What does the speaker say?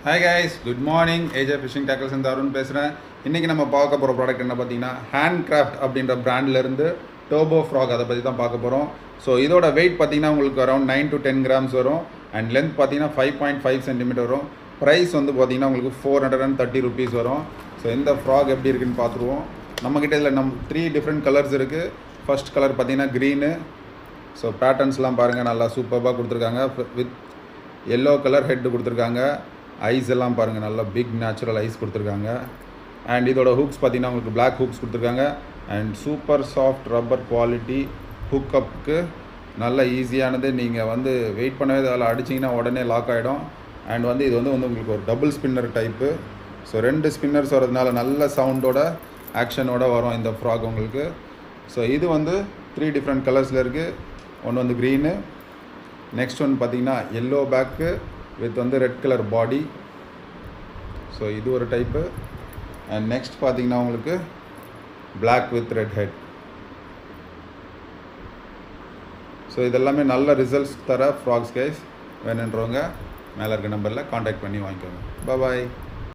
Hi guys, good morning. AJ fishing tackles இந்த அருண் பேசுகிறேன். இன்றைக்கி நம்ம பார்க்க போகிற ப்ராடக்ட் என்ன பார்த்தீங்கன்னா, ஹேண்ட் கிராஃப்ட் அப்படின்ற பிராண்ட்லேருந்து டர்போ ஃப்ராக். அதை பற்றி தான் பார்க்க போகிறோம். ஸோ இதோட வெயிட் பார்த்தீங்கன்னா உங்களுக்கு அரௌண்ட் 9 to 10 grams வரும். அண்ட் லென்த் பார்த்தீங்கன்னா 5.5 centimeter வரும். ப்ரைஸ் வந்து பார்த்தீங்கன்னா உங்களுக்கு 430 rupees வரும். ஸோ இந்த ஃப்ராக் எப்படி இருக்குன்னு பார்த்துருவோம். நம்மக்கிட்ட இதில் 3 different கலர்ஸ் இருக்குது. ஃபர்ஸ்ட் கலர் பார்த்தீங்கன்னா க்ரீனு. ஸோ பேட்டர்ன்ஸ்லாம் பாருங்கள், நல்லா சூப்பராக கொடுத்துருக்காங்க. வித் எல்லோ கலர் ஹெட் கொடுத்துருக்காங்க. ஐஸ் எல்லாம் பாருங்கள், நல்லா பிக் நேச்சுரல் ஐஸ் கொடுத்துருக்காங்க. அண்ட் இதோட ஹூக்ஸ் பார்த்தீங்கன்னா உங்களுக்கு பிளாக் ஹூக்ஸ் கொடுத்துருக்காங்க. And super soft rubber quality ஹூக்கப்புக்கு நல்ல ஈஸியானது. நீங்கள் வந்து வெயிட் பண்ணவே அதில் அடிச்சிங்கன்னா உடனே லாக் ஆகிடும். அண்ட் வந்து இது வந்து உங்களுக்கு ஒரு double spinner type. So 2 spinners வரதுனால நல்ல சவுண்டோட ஆக்ஷனோட வரும் இந்த ஃப்ராக் உங்களுக்கு. ஸோ இது வந்து 3 different கலர்ஸில் இருக்குது. ஒன்று வந்து க்ரீனு, நெக்ஸ்ட் ஒன்று பார்த்தீங்கன்னா எல்லோ பேக்கு வித் வந்து ரெட் கலர் பாடி. ஸோ இது ஒரு டைப்பு. அண்ட் நெக்ஸ்ட் பார்த்தீங்கன்னா உங்களுக்கு black with red head. So இதெல்லாமே நல்ல ரிசல்ட்ஸ் தர ஃப்ராக்ஸ் கைஸ். வேணுன்றவங்க மேலே இருக்க நம்பரில் காண்டாக்ட் பண்ணி வாங்கிக்கோங்க. பாய்.